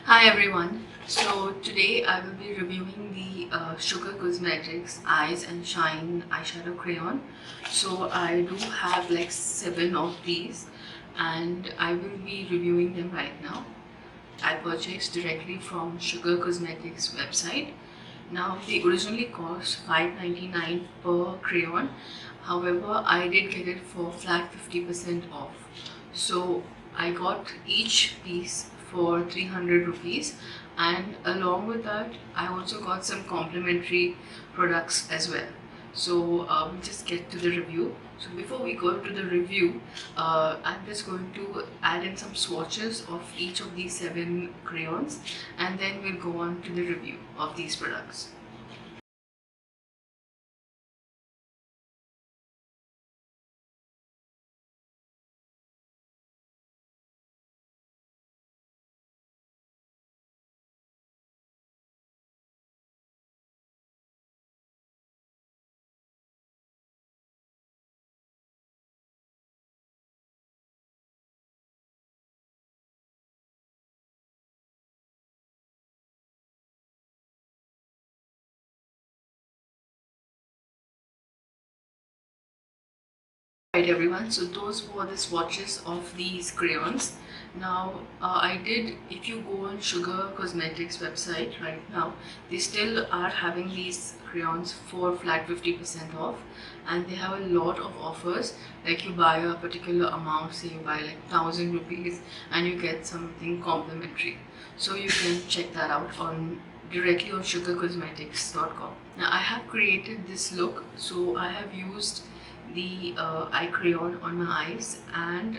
Hi everyone. So today I will be reviewing the Sugar Cosmetics Eyes and Shine eyeshadow crayon. So I do have like 7 of these and I will be reviewing them right now. I purchased directly from Sugar Cosmetics website. Now they originally cost $5.99 per crayon. However, I did get it for flat 50% off. So I got each piece for 300 rupees, and along with that I also got some complimentary products as well. So we'll just get to the review. So before we go to the review, I'm just going to add in some swatches of each of these 7 crayons, and then we'll go on to the review of these products. Right everyone, so those were the swatches of these crayons. Now if you go on Sugar Cosmetics website right now, they still are having these crayons for flat 50% off, and they have a lot of offers. Like you buy a particular amount, say you buy like 1000 rupees and you get something complimentary. So you can check that out on directly on sugarcosmetics.com. Now I have created this look, so I have used the eye crayon on my eyes and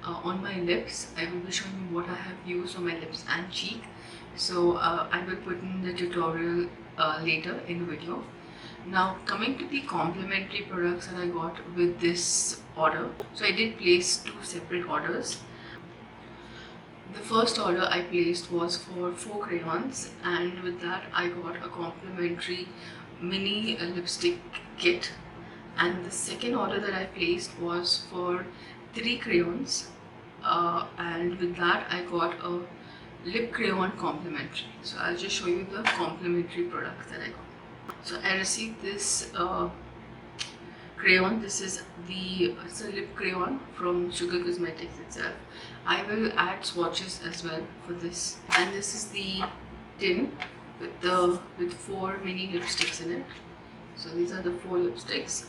on my lips. I will be showing you what I have used on my lips and cheek. So I will put in the tutorial later in the video. Now coming to the complimentary products that I got with this order. So I did place 2 separate orders. The first order I placed was for 4 crayons, and with that I got a complimentary mini lipstick kit. And the second order that I placed was for 3 crayons, and with that I got a lip crayon complimentary. So I'll just show you the complimentary products that I got. So I received this crayon. This is it's a lip crayon from Sugar Cosmetics itself. I will add swatches as well for this. And this is the tin with 4 mini lipsticks in it. So these are the 4 lipsticks.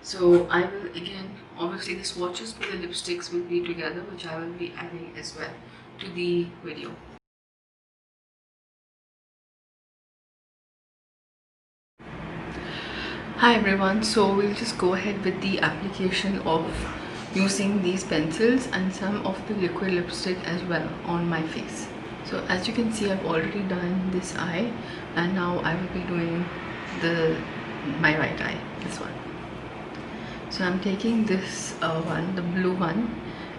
So I will again, obviously the swatches for the lipsticks will be together, which I will be adding as well to the video. Hi everyone, so we'll just go ahead with the application of using these pencils and some of the liquid lipstick as well on my face. So as you can see, I've already done this eye, and now I will be doing my right eye, this one. So I'm taking this one, the blue one.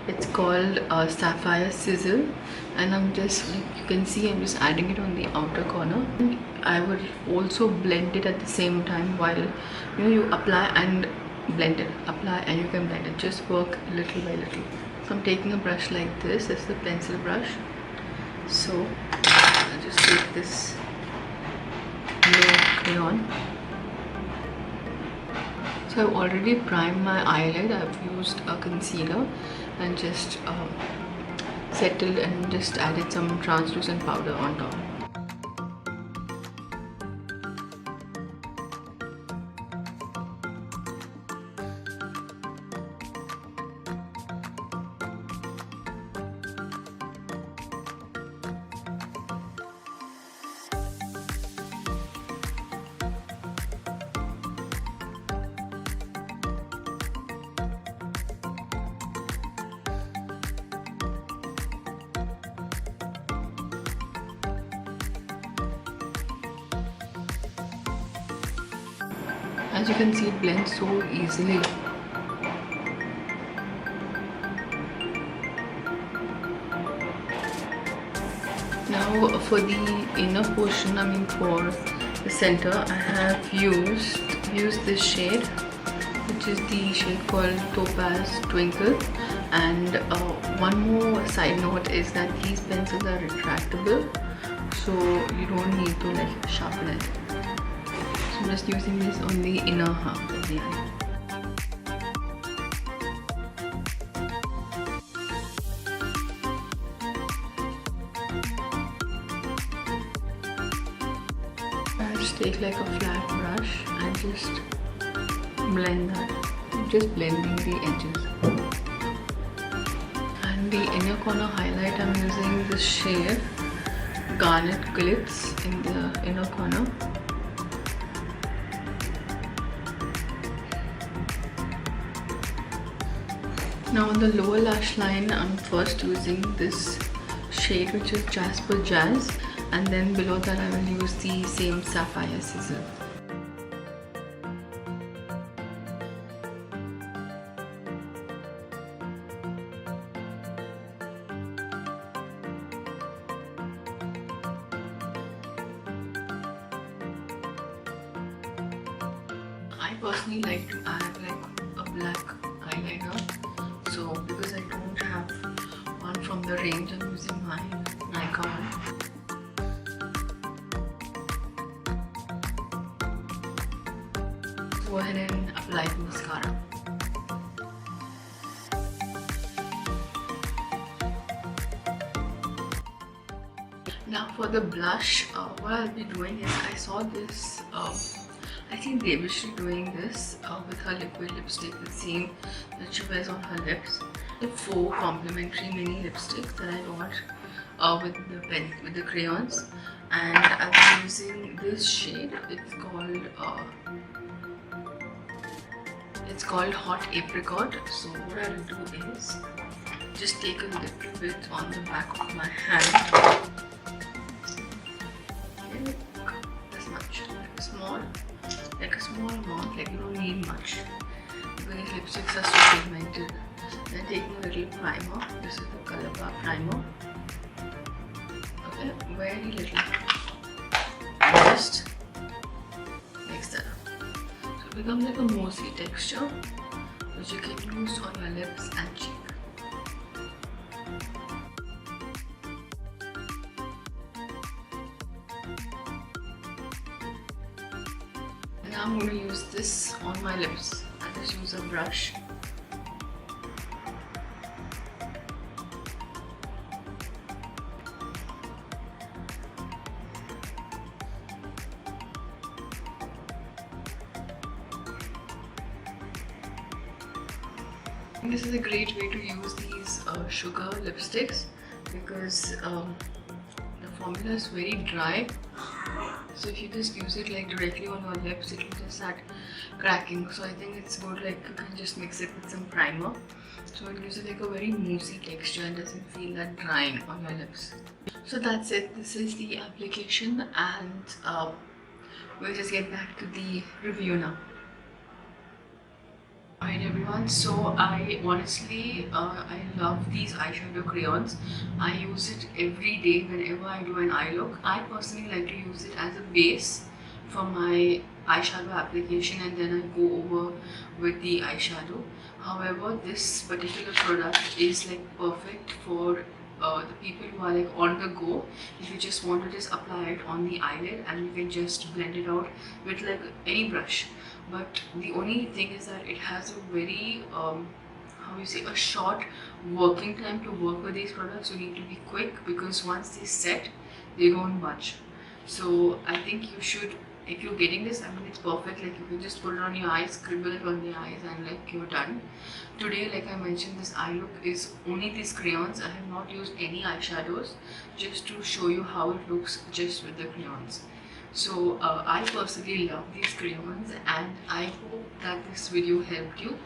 It's called Sapphire Sizzle, and I'm just, like you can see, I'm just adding it on the outer corner. And I would also blend it at the same time while you apply and blend it, apply and you can blend it. Just work little by little. So I'm taking a brush like this. This is the pencil brush. So I'll just take this blue crayon. So I've already primed my eyelid. I've used a concealer and just settled and just added some translucent powder on top. As you can see, it blends so easily. Now for the inner portion, for the center, I have used this shade, which is the shade called Topaz Twinkle, And one more side note is that these pencils are retractable, so you don't need to like sharpen it. So I'm just using this on the inner half of the eye. I just take like a flat brush and just blend that. Just blending the edges. And the inner corner highlight, I'm using this shade Garnet Glitz in the inner corner. Now on the lower lash line, I'm first using this shade which is Jasper Jazz, and then below that I will use the same Sapphire Sizzle. I personally like to add like a black eyeliner, so because I don't have one from the range, I'm using my Nikon. Go ahead and apply the mascara. Now for the blush, what I'll be doing is, I saw this, I think Devi is doing this with her liquid lipstick, the same that she wears on her lips. The 4 complimentary mini lipsticks that I got with the crayons, and I'm using this shade. It's called Hot Apricot. So what I'll do is just take a little bit on the back of my hand. Okay, this much, like a small amount, like you don't need much because these lipsticks are so pigmented. Then taking a little primer. This is the Color Bar primer. Okay, very little. Just mix that up. So it becomes like a moussey texture, which you can use on your lips and cheek. Now I'm going to use this on my lips. I just use a brush. This is a great way to use these sugar lipsticks because the formula is very dry. So if you just use it like directly on your lips, it will just start cracking. So I think it's good, like you can just mix it with some primer. So it gives it like a very moussey texture and doesn't feel that drying on your lips. So that's it. This is the application, and we'll just get back to the review now. Alright everyone, so I honestly I love these eyeshadow crayons. I use it every day whenever I do an eye look. I personally like to use it as a base for my eyeshadow application, and then I go over with the eyeshadow. However, this particular product is like perfect for the people who are like on the go. If you just want to just apply it on the eyelid and you can just blend it out with like any brush. But the only thing is that it has a very a short working time to work with these products. You need to be quick because once they set, they don't budge. So I think you should, if you're getting this, I mean it's perfect. Like you can just put it on your eyes, scribble it on the eyes, and like you're done. Today, like I mentioned, this eye look is only these crayons. I have not used any eyeshadows, just to show you how it looks just with the crayons. So I personally love these crayons, and I hope that this video helped you.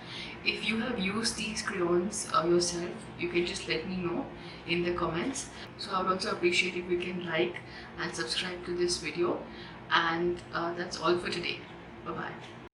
If you have used these crayons yourself, you can just let me know in the comments. So I would also appreciate if you can like and subscribe to this video. And that's all for today. Bye bye.